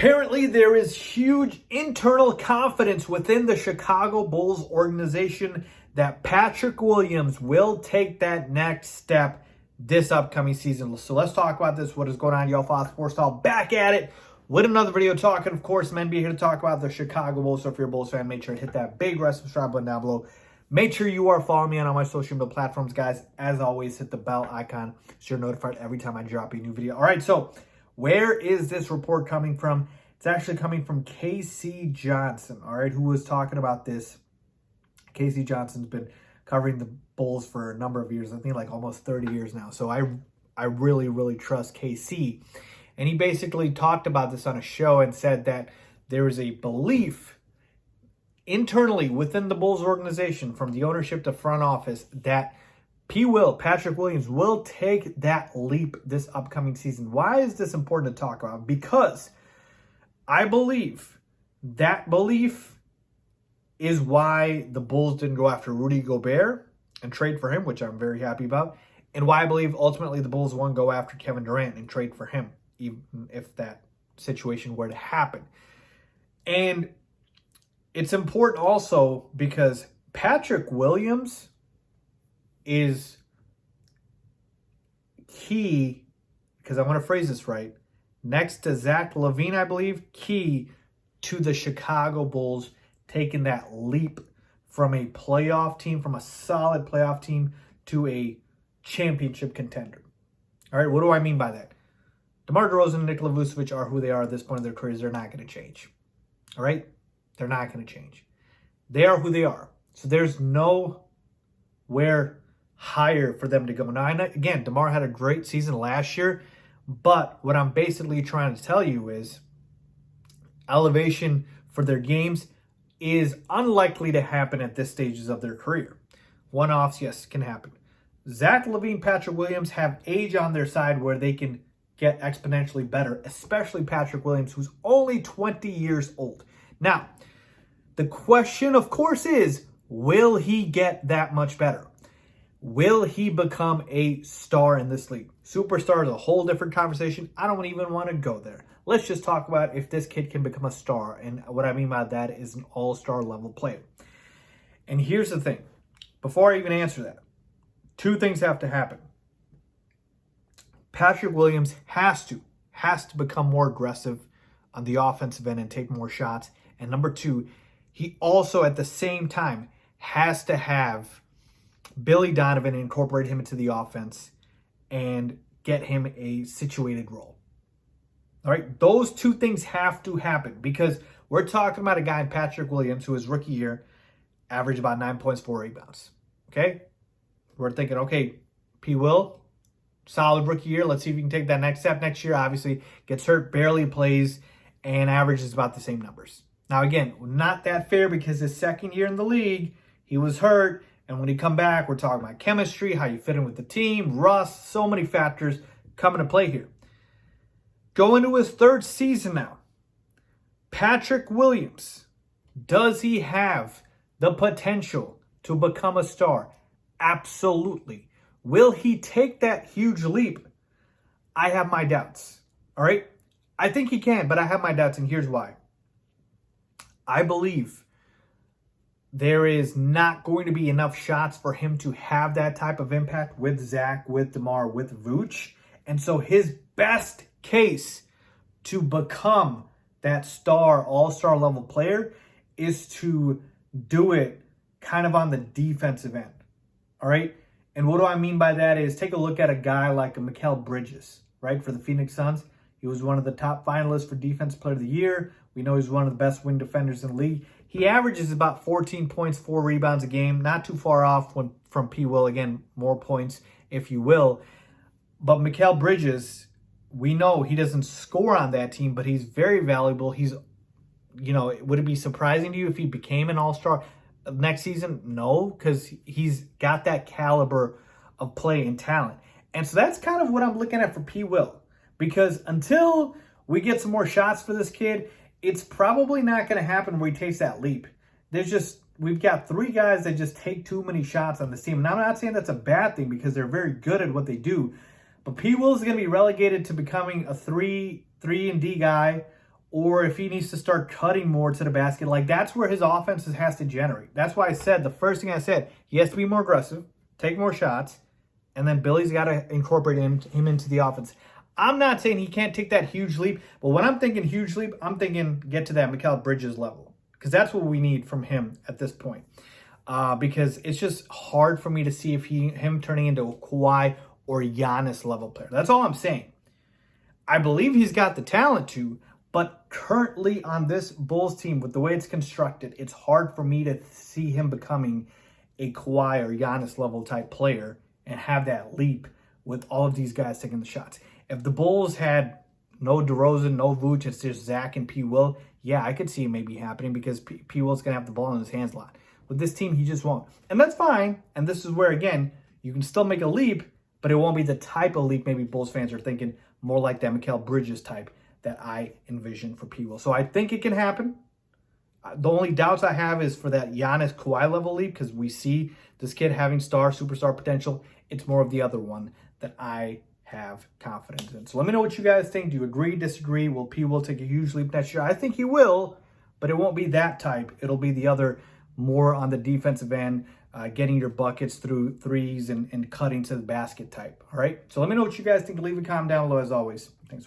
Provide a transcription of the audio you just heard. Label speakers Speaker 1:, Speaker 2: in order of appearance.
Speaker 1: Apparently, there is huge internal confidence within the Chicago Bulls organization that Patrick Williams will take that next step this upcoming season. So let's talk about this. What is going on, y'all? Faiz Sports Style back at it with another video talking, of course, some NBA here to talk about the Chicago Bulls. So if you're a Bulls fan, make sure to hit that big red subscribe button down below. Make sure you are following me on all my social media platforms, guys. As always, hit the bell icon so you're notified every time I drop a new video. All right, so where is this report coming from? It's actually coming from Casey Johnson, all right, who was talking about this. Casey Johnson's been covering the Bulls for a number of years, I think like almost 30 years now. So I really, really trust KC. And he basically talked about this on a show and said that there is a belief internally within the Bulls organization, from the ownership to front office, that PWill, Patrick Williams, will take that leap this upcoming season. Why is this important to talk about? Because I believe that belief is why the Bulls didn't go after Rudy Gobert and trade for him, which I'm very happy about, and why I believe ultimately the Bulls won't go after Kevin Durant and trade for him, even if that situation were to happen. And it's important also because Patrick Williams is key, because I want to phrase this right, next to Zach LaVine, I believe, key to the Chicago Bulls taking that leap from a playoff team, from a solid playoff team, to a championship contender. All right, what do I mean by that? DeMar DeRozan and Nikola Vucevic are who they are at this point in their careers. They're not going to change. All right? They're not going to change. They are who they are. So there's nowhere higher for them to go. Now, again, DeMar had a great season last year, but what I'm basically trying to tell you is elevation for their games is unlikely to happen at this stages of their career. One-offs, yes, can happen. Zach LaVine, Patrick Williams have age on their side where they can get exponentially better, especially Patrick Williams, who's only 20 years old. Now, the question, of course, is, will he get that much better? Will he become a star in this league? Superstar is a whole different conversation. I don't even want to go there. Let's just talk about if this kid can become a star. And what I mean by that is an all-star level player. And here's the thing. Before I even answer that, two things have to happen. Patrick Williams has to become more aggressive on the offensive end and take more shots. And number two, he also at the same time has to have Billy Donovan incorporate him into the offense and get him a situated role. All right, those two things have to happen, because we're talking about a guy in Patrick Williams who his rookie year averaged about 9 points, 4 rebounds. Okay, we're thinking, okay, PWill, solid rookie year. Let's see if he can take that next step. Next year, obviously, gets hurt, barely plays, and averages about the same numbers. Now, again, not that fair, because his second year in the league, he was hurt. And when he come back, we're talking about chemistry, how you fit in with the team, rust, so many factors come into play here. Going to his third season now, Patrick Williams, does he have the potential to become a star? Absolutely. Will he take that huge leap? I have my doubts. All right? I think he can, but I have my doubts, and here's why. I believe there is not going to be enough shots for him to have that type of impact with Zach, with DeMar, with Vooch. And so his best case to become that star, all-star level player is to do it kind of on the defensive end. All right? And what do I mean by that is, take a look at a guy like a Mikal Bridges, right, for the Phoenix Suns. He was one of the top finalists for Defensive Player of the Year. We know he's one of the best wing defenders in the league. He averages about 14 points, 4 rebounds a game. Not too far off from PWill. Again, more points, if you will. But Mikal Bridges, we know he doesn't score on that team, but he's very valuable. He's, would it be surprising to you if he became an all-star next season? No, because he's got that caliber of play and talent. And so that's kind of what I'm looking at for PWill. Because until we get some more shots for this kid, it's probably not going to happen where he takes that leap. We've got 3 guys that just take too many shots on this team. And I'm not saying that's a bad thing, because they're very good at what they do. But PWill is going to be relegated to becoming a 3 and D guy, or if he needs to start cutting more to the basket. Like, that's where his offense has to generate. That's why I said, the first thing I said, he has to be more aggressive, take more shots, and then Billy's got to incorporate him into the offense. I'm not saying he can't take that huge leap, but when I'm thinking huge leap, I'm thinking get to that Mikal Bridges level, because that's what we need from him at this point. Because it's just hard for me to see if him turning into a Kawhi or Giannis level player. That's all I'm saying. I believe he's got the talent to, but currently on this Bulls team, with the way it's constructed, it's hard for me to see him becoming a Kawhi or Giannis level type player and have that leap with all of these guys taking the shots. If the Bulls had no DeRozan, no Vooch, it's just Zach and PWill, yeah, I could see it maybe happening because PWill's going to have the ball in his hands a lot. With this team, he just won't. And that's fine. And this is where, again, you can still make a leap, but it won't be the type of leap maybe Bulls fans are thinking, more like that Mikal Bridges type that I envision for PWill. So I think it can happen. The only doubts I have is for that Giannis Kawhi level leap, because we see this kid having superstar potential. It's more of the other one that I have confidence in. So let me know what you guys think. Do you agree, disagree? Will PWill take a huge leap next year? I think he will, but it won't be that type. It'll be the other, more on the defensive end, getting your buckets through threes and cutting to the basket type. All right? So let me know what you guys think. Leave a comment down below as always. Thanks.